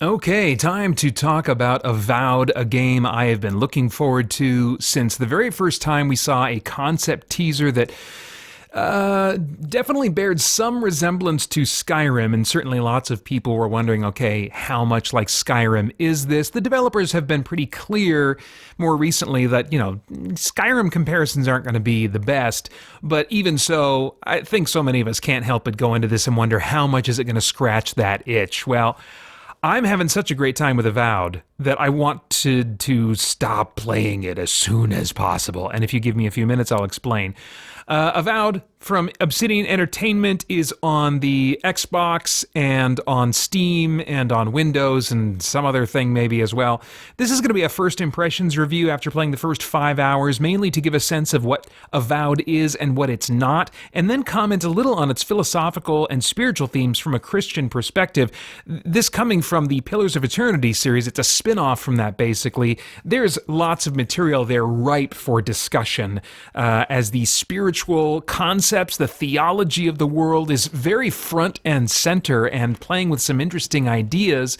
Okay, time to talk about Avowed, a game I have been looking forward to since the very first time we saw a concept teaser that definitely bared some resemblance to Skyrim, and certainly lots of people were wondering, okay, how much like Skyrim is this? The developers have been pretty clear more recently that, Skyrim comparisons aren't going to be the best, but even so, I think so many of us can't help but go into this and wonder how much is it going to scratch that itch? Well, I'm having such a great time with Avowed that I want to stop playing it as soon as possible. And if you give me a few minutes, I'll explain. Avowed from Obsidian Entertainment is on the Xbox and on Steam and on Windows and some other thing maybe as well. This is going to be a first impressions review after playing the first 5 hours, mainly to give a sense of what Avowed is and what it's not, and then comment a little on its philosophical and spiritual themes from a Christian perspective. This coming from the Pillars of Eternity series, it's a spin-off from that basically. There's lots of material there ripe for discussion as the spiritual concepts, the theology of the world is very front and center and playing with some interesting ideas.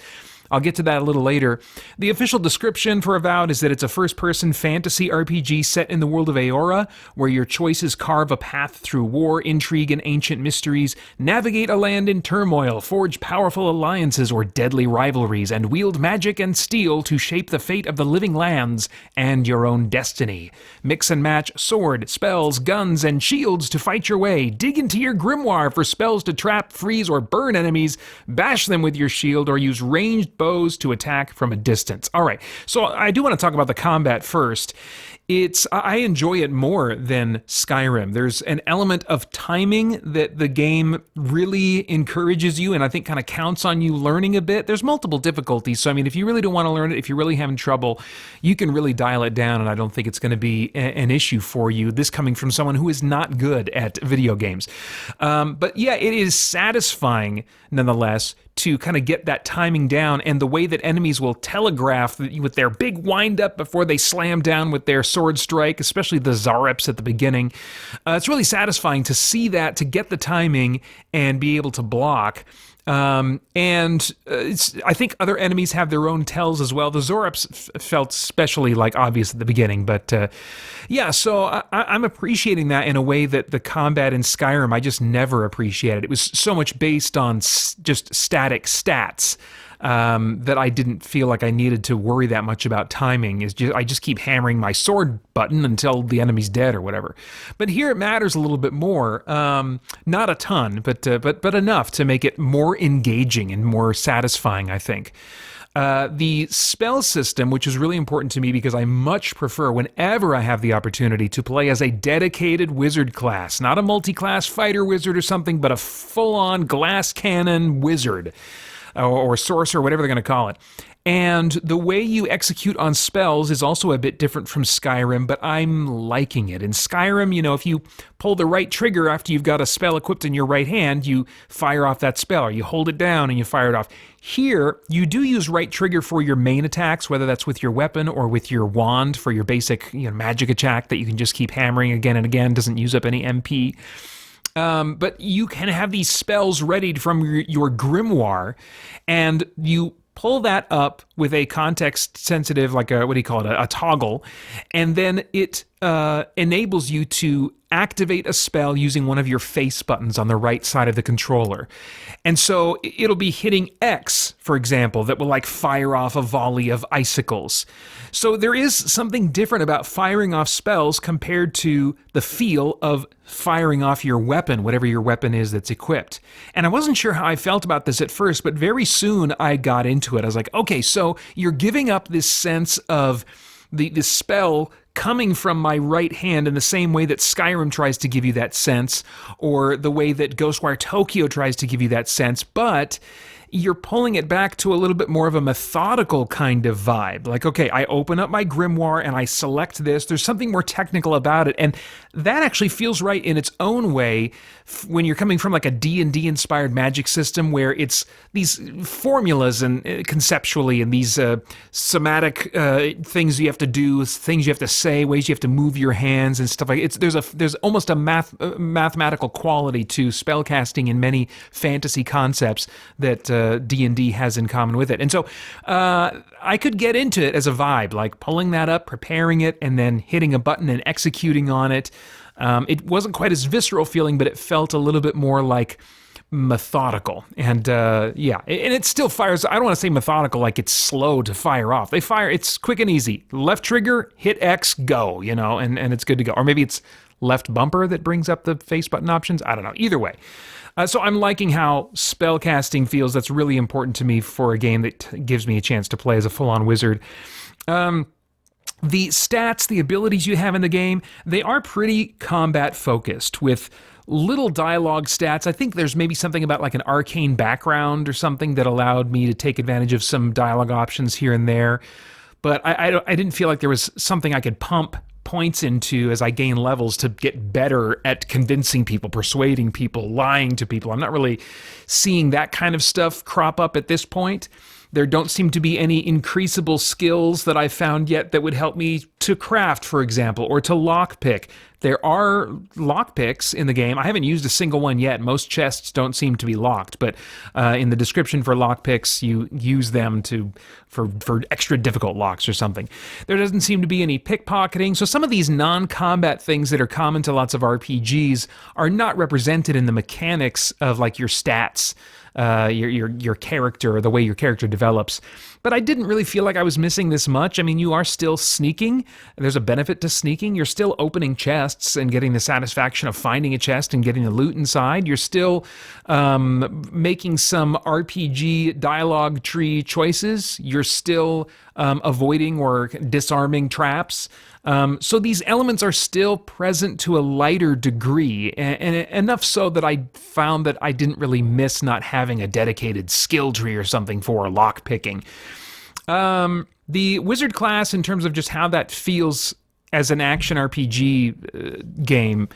I'll get to that a little later. The official description for Avowed is that it's a first-person fantasy RPG set in the world of Aora, where your choices carve a path through war, intrigue, and ancient mysteries, navigate a land in turmoil, forge powerful alliances or deadly rivalries, and wield magic and steel to shape the fate of the living lands and your own destiny. Mix and match sword, spells, guns, and shields to fight your way. Dig into your grimoire for spells to trap, freeze, or burn enemies. Bash them with your shield or use ranged bows to attack from a distance. All right, so I do want to talk about the combat first. I enjoy it more than Skyrim. There's an element of timing that the game really encourages you and I think kind of counts on you learning a bit. There's multiple difficulties, so I mean, if you really don't want to learn it, if you're really having trouble, you can really dial it down, and I don't think it's going to be an issue for you, this coming from someone who is not good at video games. But yeah, it is satisfying nonetheless to kind of get that timing down, and the way that enemies will telegraph with their big wind-up before they slam down with their sword strike, especially the Zareps at the beginning. It's really satisfying to see that, to get the timing and be able to block. I think other enemies have their own tells as well. The Zoreps felt especially obvious at the beginning, but so I'm appreciating that in a way that the combat in Skyrim I just never appreciated. It was so much based on just static stats that I didn't feel like I needed to worry that much about timing. I just keep hammering my sword button until the enemy's dead or whatever. But here it matters a little bit more. Not a ton, but enough to make it more engaging and more satisfying, I think. The spell system, which is really important to me because I much prefer, whenever I have the opportunity, to play as a dedicated wizard class. Not a multi-class fighter wizard or something, but a full-on glass cannon wizard. Or sorcerer, whatever they're going to call it. And the way you execute on spells is also a bit different from Skyrim, but I'm liking it. In Skyrim, if you pull the right trigger after you've got a spell equipped in your right hand, you fire off that spell, or you hold it down and you fire it off. Here, you do use right trigger for your main attacks, whether that's with your weapon or with your wand for your basic magic attack that you can just keep hammering again and again, doesn't use up any MP. But you can have these spells readied from your grimoire, and you pull that up with a context-sensitive, a toggle, and then it enables you to activate a spell using one of your face buttons on the right side of the controller. And so it'll be hitting X, for example, that will fire off a volley of icicles. So there is something different about firing off spells compared to the feel of firing off your weapon, whatever your weapon is that's equipped. And I wasn't sure how I felt about this at first, but very soon I got into it. I was like, okay, so you're giving up this sense of the spell coming from my right hand in the same way that Skyrim tries to give you that sense, or the way that Ghostwire Tokyo tries to give you that sense, but you're pulling it back to a little bit more of a methodical kind of vibe. Okay, I open up my grimoire and I select this. There's something more technical about it, and that actually feels right in its own way when you're coming from like a D&D inspired magic system where it's these formulas and conceptually and these somatic things you have to do, things you have to say, ways you have to move your hands and stuff like it. There's almost a mathematical quality to spellcasting in many fantasy concepts that D&D has in common with it. And so I could get into it as a vibe, like pulling that up, preparing it, and then hitting a button and executing on it. It wasn't quite as visceral feeling, but it felt a little bit more like methodical. And yeah, and it still fires. I don't want to say methodical like it's slow to fire off. They fire, it's quick and easy. Left trigger, hit X, go, and it's good to go. Or maybe it's left bumper that brings up the face button options. I don't know. Either way. So I'm liking how spellcasting feels. That's really important to me for a game that gives me a chance to play as a full-on wizard. The stats, the abilities you have in the game, they are pretty combat-focused with little dialogue stats. I think there's maybe something about like an arcane background or something that allowed me to take advantage of some dialogue options here and there. But I didn't feel like there was something I could pump points into as I gain levels to get better at convincing people, persuading people, lying to people. I'm not really seeing that kind of stuff crop up at this point. There don't seem to be any increasable skills that I've found yet that would help me to craft, for example, or to lockpick. There are lockpicks in the game. I haven't used a single one yet. Most chests don't seem to be locked, but in the description for lockpicks, you use them for extra difficult locks or something. There doesn't seem to be any pickpocketing, so some of these non-combat things that are common to lots of RPGs are not represented in the mechanics of like your stats, your character, or the way your character develops. But I didn't really feel like I was missing this much. I mean, you are still sneaking. There's a benefit to sneaking. You're still opening chests and getting the satisfaction of finding a chest and getting the loot inside. You're still making some RPG dialogue tree choices. You're still avoiding or disarming traps. So these elements are still present to a lighter degree, and enough so that I found that I didn't really miss not having a dedicated skill tree or something for lockpicking. The wizard class, in terms of just how that feels as an action RPG game,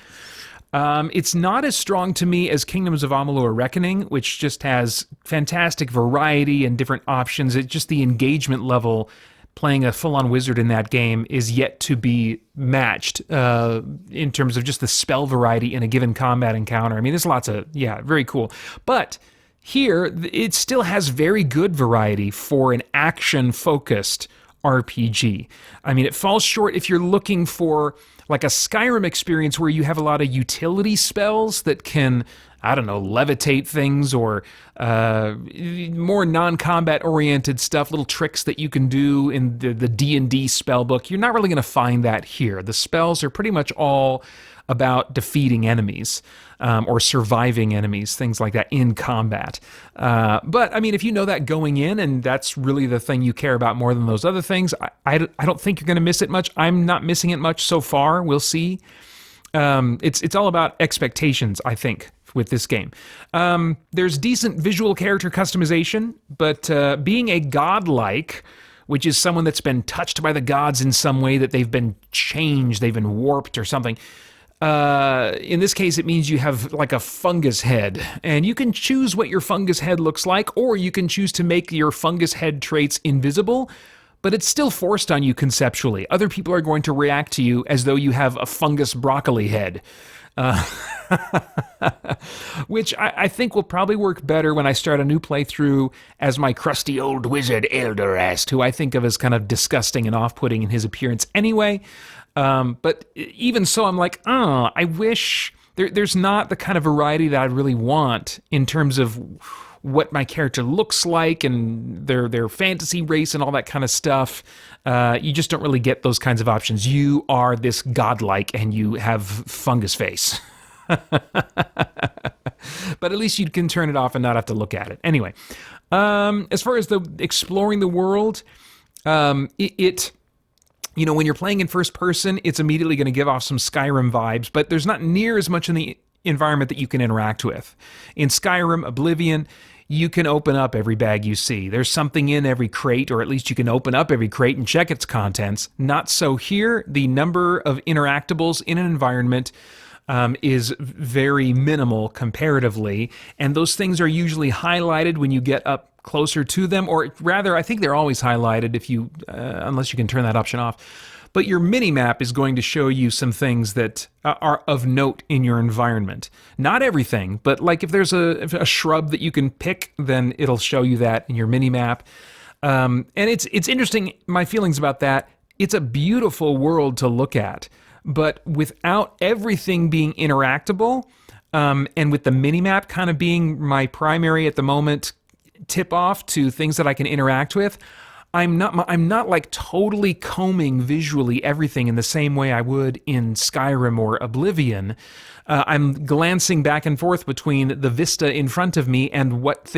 it's not as strong to me as Kingdoms of Amalur Reckoning, which just has fantastic variety and different options. It's just the engagement level playing a full-on wizard in that game is yet to be matched in terms of just the spell variety in a given combat encounter. I mean, there's lots of, very cool. But here, it still has very good variety for an action-focused RPG. I mean, it falls short if you're looking for like a Skyrim experience where you have a lot of utility spells that can, I don't know, levitate things, or more non-combat oriented stuff, little tricks that you can do in the D&D spell book. You're not really going to find that here. The spells are pretty much all about defeating enemies or surviving enemies, things like that in combat. But I mean, if you know that going in, and that's really the thing you care about more than those other things, I don't think you're going to miss it much. I'm not missing it much so far. We'll see. It's all about expectations, I think, with this game. There's decent visual character customization, but being a godlike, which is someone that's been touched by the gods in some way, that they've been changed, they've been warped or something. In this case, it means you have like a fungus head, and you can choose what your fungus head looks like, or you can choose to make your fungus head traits invisible, but it's still forced on you conceptually. Other people are going to react to you as though you have a fungus broccoli head. Which I think will probably work better when I start a new playthrough as my crusty old wizard Eldorast, who I think of as kind of disgusting and off-putting in his appearance anyway. But even so, I'm like, I wish there's not the kind of variety that I really want in terms of what my character looks like and their fantasy race and all that kind of stuff. You just don't really get those kinds of options. You are this godlike and you have fungus face. But at least you can turn it off and not have to look at it. Anyway, as far as the exploring the world, when you're playing in first person, it's immediately going to give off some Skyrim vibes, but there's not near as much in the environment that you can interact with. In Skyrim, Oblivion, you can open up every bag you see. There's something in every crate, or at least you can open up every crate and check its contents. Not so here. The number of interactables in an environment is very minimal comparatively, and those things are usually highlighted when you get up closer to them, or rather, I think they're always highlighted if you, unless you can turn that option off. But your mini map is going to show you some things that are of note in your environment. Not everything, but like if there's a shrub that you can pick, then it'll show you that in your mini map. And it's interesting, my feelings about that. It's a beautiful world to look at, but without everything being interactable, and with the mini map kind of being my primary at the moment tip off to things that I can interact with, I'm not like totally combing visually everything in the same way I would in Skyrim or Oblivion. I'm glancing back and forth between the vista in front of me and what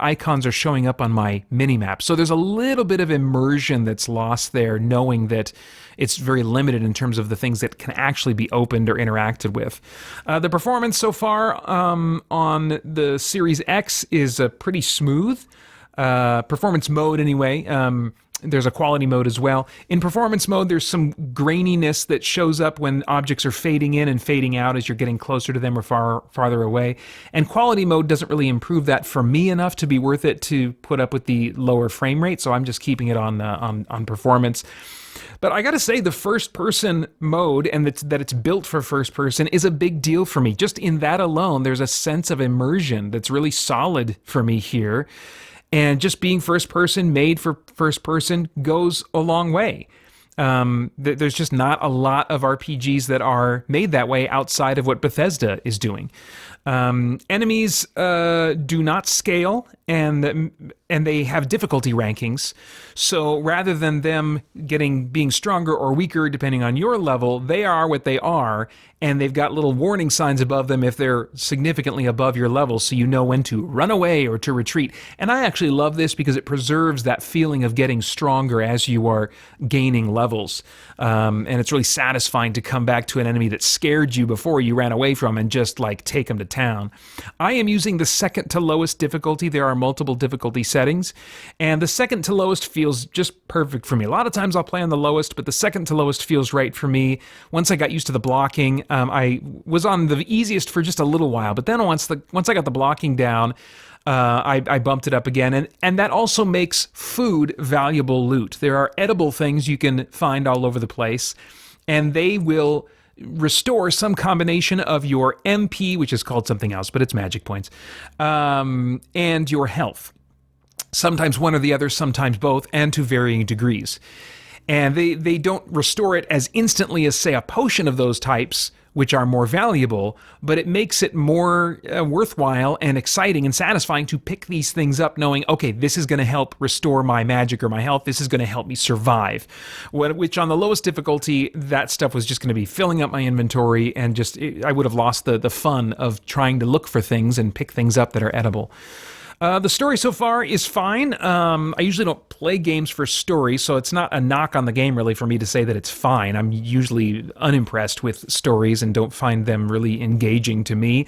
icons are showing up on my minimap. So there's a little bit of immersion that's lost there, knowing that it's very limited in terms of the things that can actually be opened or interacted with. The performance so far on the Series X is pretty smooth. Performance mode anyway. There's a quality mode as well. In performance mode, there's some graininess that shows up when objects are fading in and fading out as you're getting closer to them or farther away. And quality mode doesn't really improve that for me enough to be worth it to put up with the lower frame rate, so I'm just keeping it on performance. But I gotta say, the first-person mode, and that it's built for first-person, is a big deal for me. Just in that alone, there's a sense of immersion that's really solid for me here. And just being first-person, made for first-person, goes a long way. There's just not a lot of RPGs that are made that way outside of what Bethesda is doing. Enemies do not scale, and they have difficulty rankings. So rather than them being stronger or weaker depending on your level, they are what they are, and they've got little warning signs above them if they're significantly above your level, so you know when to run away or to retreat. And I actually love this because it preserves that feeling of getting stronger as you are gaining levels. And it's really satisfying to come back to an enemy that scared you before you ran away from and just like take them to town. I am using the second to lowest difficulty. There are multiple difficulty settings, and the second to lowest feels just perfect for me. A lot of times I'll play on the lowest, but the second to lowest feels right for me. Once I got used to the blocking, I was on the easiest for just a little while, but then once I got the blocking down, I bumped it up again, and that also makes food valuable loot. There are edible things you can find all over the place, and they will restore some combination of your MP, which is called something else, but it's magic points, and your health. Sometimes one or the other, sometimes both, and to varying degrees. And they don't restore it as instantly as, say, a potion of those types, which are more valuable, but it makes it more worthwhile and exciting and satisfying to pick these things up knowing, okay, this is going to help restore my magic or my health, this is going to help me survive. Which on the lowest difficulty, that stuff was just going to be filling up my inventory, and I would have lost the fun of trying to look for things and pick things up that are edible. The story so far is fine. I usually don't play games for story, so it's not a knock on the game really for me to say that it's fine. I'm usually unimpressed with stories and don't find them really engaging to me.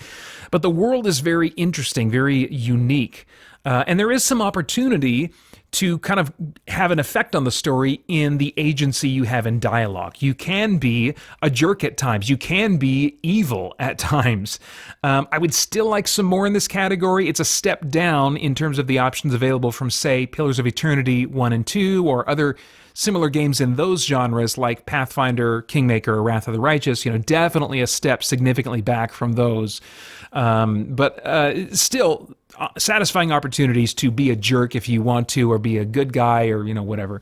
But the world is very interesting, very unique. And there is some opportunity to kind of have an effect on the story in the agency you have in dialogue. You can be a jerk at times. You can be evil at times. I would still like some more in this category. It's a step down in terms of the options available from, say, Pillars of Eternity 1 and 2 or other similar games in those genres like Pathfinder, Kingmaker, or Wrath of the Righteous. Definitely a step significantly back from those. But still satisfying opportunities to be a jerk if you want to, or be a good guy, or whatever.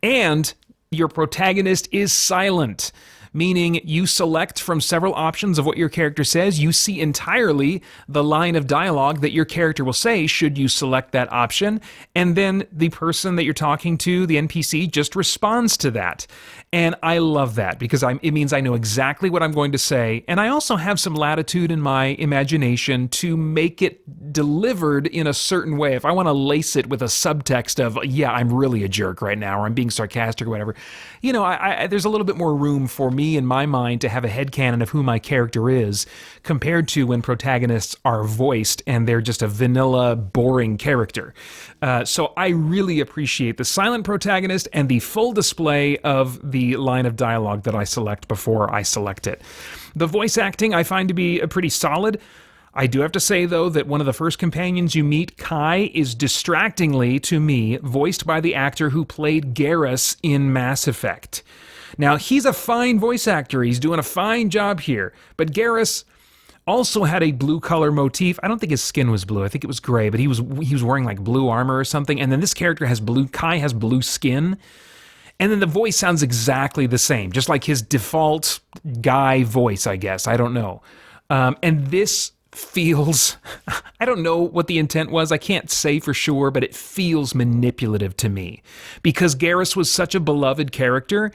And your protagonist is silent, meaning you select from several options of what your character says. You see entirely the line of dialogue that your character will say should you select that option, and then the person that you're talking to, the NPC, just responds to that. And I love that because it means I know exactly what I'm going to say, and I also have some latitude in my imagination to make it delivered in a certain way. If I want to lace it with a subtext of, yeah, I'm really a jerk right now, or I'm being sarcastic or whatever, there's a little bit more room for me me, in my mind, to have a headcanon of who my character is, compared to when protagonists are voiced and they're just a vanilla, boring character. So I really appreciate the silent protagonist and the full display of the line of dialogue that I select before I select it. The voice acting I find to be pretty solid. I do have to say, though, that one of the first companions you meet, Kai, is distractingly, to me, voiced by the actor who played Garrus in Mass Effect. Now, he's a fine voice actor. He's doing a fine job here. But Garrus also had a blue color motif. I don't think his skin was blue. I think it was gray, but he was wearing like blue armor or something. And then this character has Kai has blue skin. And then the voice sounds exactly the same, just like his default guy voice, I guess. I don't know. And this feels, I don't know what the intent was. I can't say for sure, but it feels manipulative to me because Garrus was such a beloved character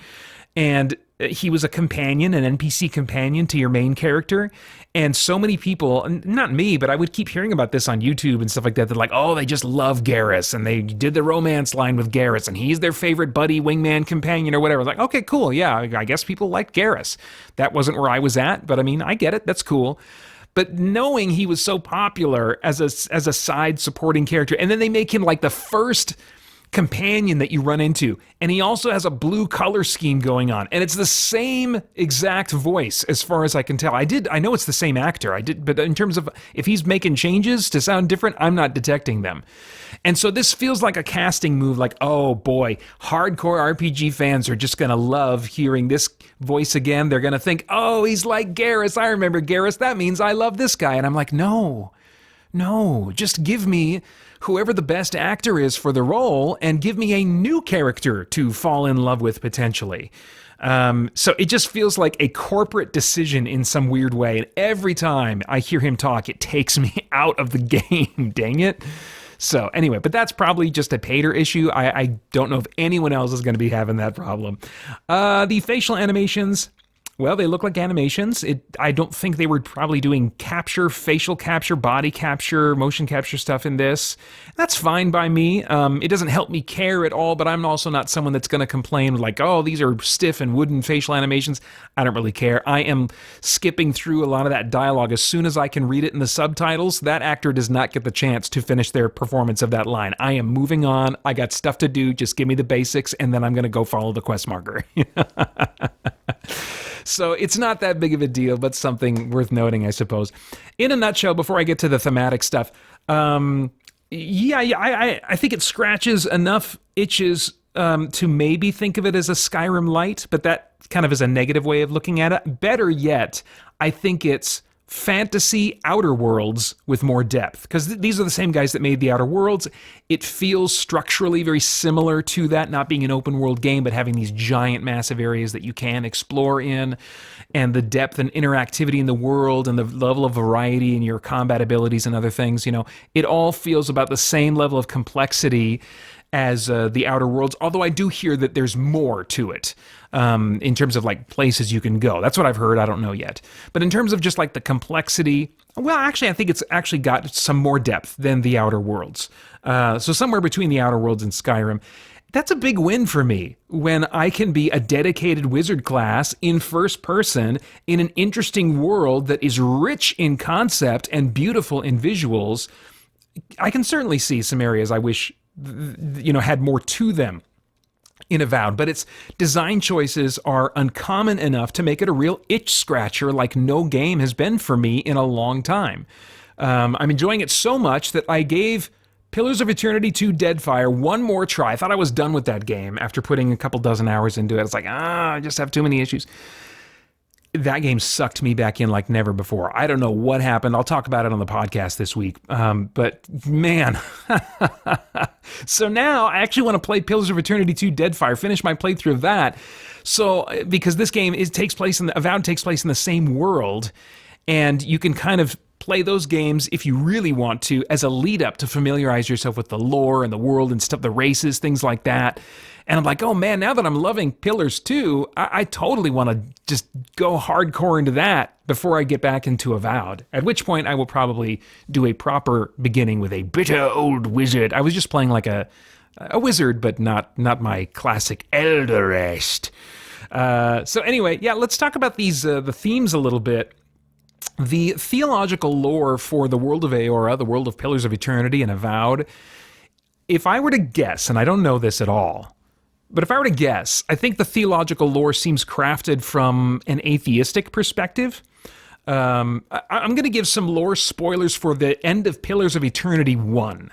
and he was a companion, an NPC companion to your main character. And so many people, not me, but I would keep hearing about this on YouTube and stuff like that. They're like, oh, they just love Garrus and they did the romance line with Garrus and he's their favorite buddy, wingman, companion or whatever. Like, okay, cool. Yeah, I guess people like Garrus. That wasn't where I was at, but I mean, I get it. That's cool. But knowing he was so popular as a side supporting character, and then they make him like the first companion that you run into, and he also has a blue color scheme going on, and it's the same exact voice as far as I can tell. I know it's the same actor, but in terms of if he's making changes to sound different, I'm not detecting them. And so this feels like a casting move, like, oh boy, hardcore RPG fans are just going to love hearing this voice again. They're going to think, oh, he's like Garrus. I remember Garrus. That means I love this guy. And I'm like, no, just give me whoever the best actor is for the role and give me a new character to fall in love with potentially. So it just feels like a corporate decision in some weird way. And every time I hear him talk, it takes me out of the game. Dang it. So anyway, but that's probably just a Pater issue. I don't know if anyone else is going to be having that problem. The facial animations, well, they look like animations. I don't think they were probably doing capture, facial capture, body capture, motion capture stuff in this. That's fine by me. It doesn't help me care at all, but I'm also not someone that's going to complain like, oh, these are stiff and wooden facial animations. I don't really care. I am skipping through a lot of that dialogue as soon as I can read it in the subtitles. That actor does not get the chance to finish their performance of that line. I am moving on. I got stuff to do. Just give me the basics, and then I'm going to go follow the quest marker. So it's not that big of a deal, but something worth noting, I suppose. In a nutshell, before I get to the thematic stuff, I think it scratches enough itches to maybe think of it as a Skyrim light, but that kind of is a negative way of looking at it. Better yet, I think it's fantasy Outer Worlds with more depth, because these are the same guys that made the Outer Worlds. It feels structurally very similar to that, not being an open world game, but having these giant massive areas that you can explore in, and the depth and interactivity in the world and the level of variety in your combat abilities and other things. You know, it all feels about the same level of complexity as the Outer Worlds, although I do hear that there's more to it in terms of like places you can go. That's what I've heard. I don't know yet. But in terms of just like the complexity, well, actually, I think it's actually got some more depth than the Outer Worlds. So somewhere between the Outer Worlds and Skyrim. That's a big win for me when I can be a dedicated wizard class in first person in an interesting world that is rich in concept and beautiful in visuals. I can certainly see some areas I wish had more to them in Avowed, but its design choices are uncommon enough to make it a real itch scratcher like no game has been for me in a long time. I'm enjoying it so much that I gave Pillars of Eternity 2 Deadfire one more try. I thought I was done with that game after putting a couple dozen hours into it. It's like, I just have too many issues. That game sucked me back in like never before. I don't know what happened. I'll talk about it on the podcast this week. But man, so now I actually want to play Pillars of Eternity 2 Deadfire, finish my playthrough of that. So because this game Avowed takes place in the same world, and you can kind of play those games if you really want to as a lead up to familiarize yourself with the lore and the world and stuff, the races, things like that. And I'm like, oh man, now that I'm loving Pillars 2, I totally want to just go hardcore into that before I get back into Avowed. At which point I will probably do a proper beginning with a bitter old wizard. I was just playing like a wizard, but not my classic Elderest. So anyway, yeah, let's talk about these the themes a little bit. The theological lore for the world of Eora, the world of Pillars of Eternity and Avowed, if I were to guess, and I don't know this at all, but if I were to guess, I think the theological lore seems crafted from an atheistic perspective. I'm going to give some lore spoilers for the end of Pillars of Eternity 1.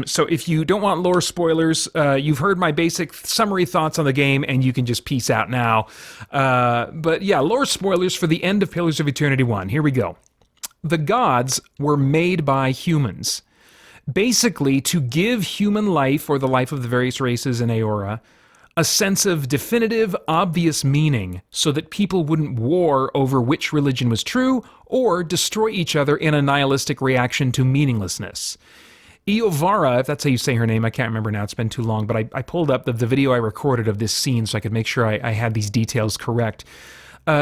So if you don't want lore spoilers, you've heard my basic summary thoughts on the game, and you can just peace out now. But yeah, lore spoilers for the end of Pillars of Eternity 1. Here we go. The gods were made by humans, basically to give human life, or the life of the various races in Eora, a sense of definitive, obvious meaning so that people wouldn't war over which religion was true or destroy each other in a nihilistic reaction to meaninglessness. Eovara, if that's how you say her name, I can't remember now, it's been too long, but I pulled up the video I recorded of this scene so I could make sure I had these details correct.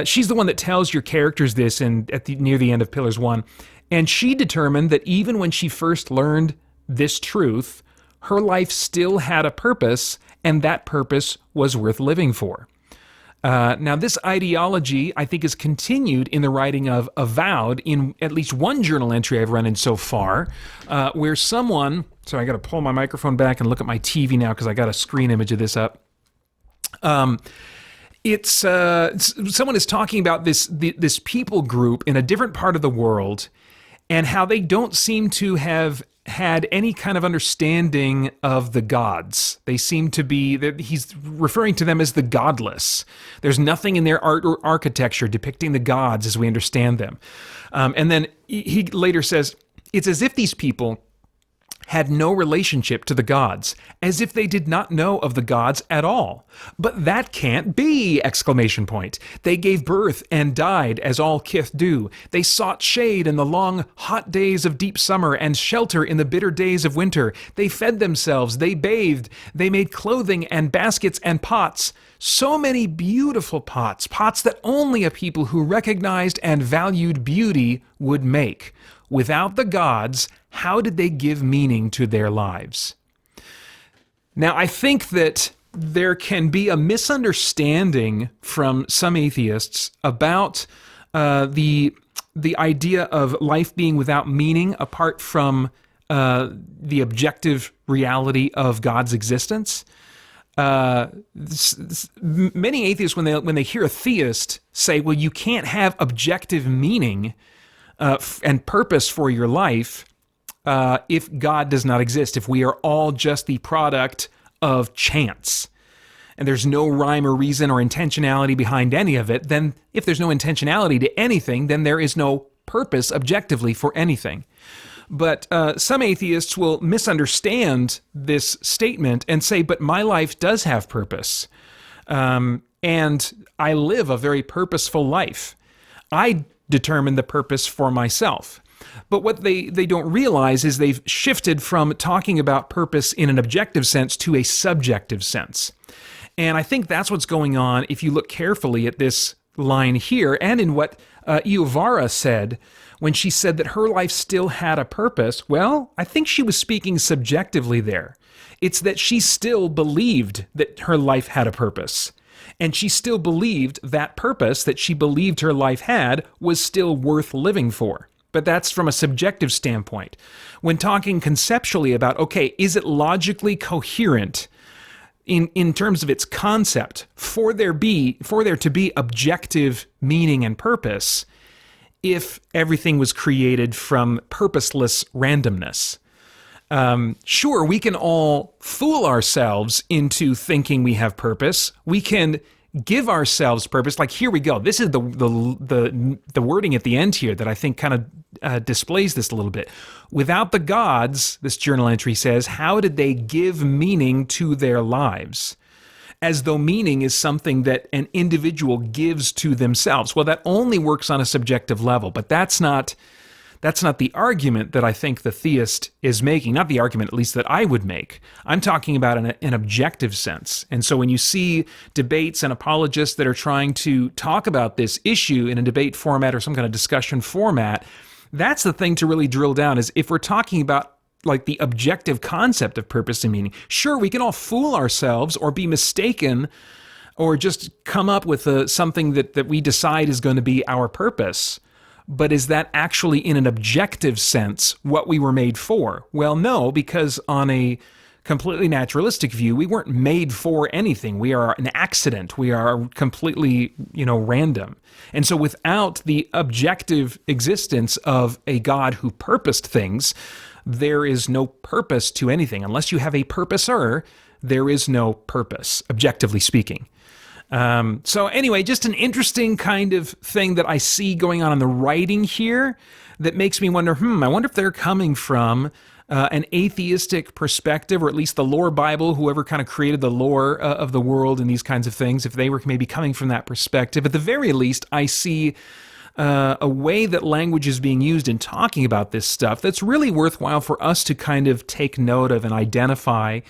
She's the one that tells your characters this near the end of Pillars 1, and she determined that even when she first learned this truth, her life still had a purpose, and that purpose was worth living for. Now, this ideology, I think, is continued in the writing of Avowed in at least one journal entry I've run in so far, where someone... Sorry, I got to pull my microphone back and look at my TV now because I got a screen image of this up. Someone is talking about this people group in a different part of the world and how they don't seem to have had any kind of understanding of the gods. They seem to be, he's referring to them as the godless. There's nothing in their art or architecture depicting the gods as we understand them. And then he later says, it's as if these people had no relationship to the gods, as if they did not know of the gods at all. But that can't be! Exclamation point. They gave birth and died as all kith do. They sought shade in the long, hot days of deep summer and shelter in the bitter days of winter. They fed themselves, they bathed, they made clothing and baskets and pots. So many beautiful pots, pots that only a people who recognized and valued beauty would make. Without the gods, how did they give meaning to their lives? Now, I think that there can be a misunderstanding from some atheists about the idea of life being without meaning apart from the objective reality of God's existence. Many atheists, when they hear a theist say, well, you can't have objective meaning and purpose for your life if God does not exist, if we are all just the product of chance, and there's no rhyme or reason or intentionality behind any of it, then if there's no intentionality to anything, then there is no purpose objectively for anything. But some atheists will misunderstand this statement and say, but my life does have purpose, and I live a very purposeful life. I determine the purpose for myself. But what they don't realize is they've shifted from talking about purpose in an objective sense to a subjective sense. And I think that's what's going on if you look carefully at this line here and in what Eovara said when she said that her life still had a purpose. Well, I think she was speaking subjectively there. It's that she still believed that her life had a purpose. And she still believed that purpose that she believed her life had was still worth living for. But that's from a subjective standpoint. When talking conceptually about, okay, is it logically coherent in terms of its concept for there to be objective meaning and purpose if everything was created from purposeless randomness? Sure, we can all fool ourselves into thinking we have purpose. We can give ourselves purpose. Like, here we go. This is the wording at the end here that I think kind of displays this a little bit. Without the gods, this journal entry says, how did they give meaning to their lives? As though meaning is something that an individual gives to themselves. Well, that only works on a subjective level, but that's not the argument that I think the theist is making, not the argument at least that I would make. I'm talking about an objective sense. And so when you see debates and apologists that are trying to talk about this issue in a debate format or some kind of discussion format, that's the thing to really drill down, is if we're talking about like the objective concept of purpose and meaning, sure, we can all fool ourselves or be mistaken or just come up with something that we decide is going to be our purpose. But is that actually, in an objective sense, what we were made for? Well, no, because on a completely naturalistic view, we weren't made for anything. We are an accident. We are completely, random. And so without the objective existence of a God who purposed things, there is no purpose to anything. Unless you have a purposer, there is no purpose, objectively speaking. So anyway, just an interesting kind of thing that I see going on in the writing here that makes me wonder, I wonder if they're coming from an atheistic perspective, or at least the lore Bible, whoever kind of created the lore of the world and these kinds of things, if they were maybe coming from that perspective. At the very least, I see a way that language is being used in talking about this stuff that's really worthwhile for us to kind of take note of and identify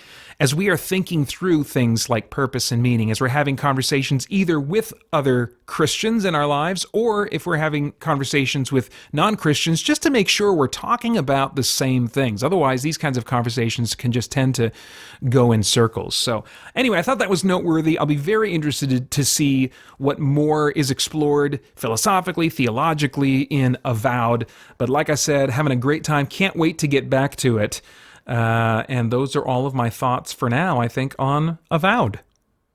as we are thinking through things like purpose and meaning, as we're having conversations either with other Christians in our lives, or if we're having conversations with non-Christians, just to make sure we're talking about the same things. Otherwise, these kinds of conversations can just tend to go in circles. So anyway, I thought that was noteworthy. I'll be very interested to see what more is explored philosophically, theologically in Avowed. But like I said, having a great time. Can't wait to get back to it. And those are all of my thoughts for now, I think, on Avowed.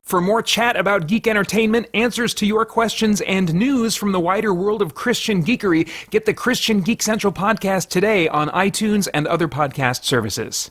For more chat about geek entertainment, answers to your questions, and news from the wider world of Christian geekery, get the Christian Geek Central podcast today on iTunes and other podcast services.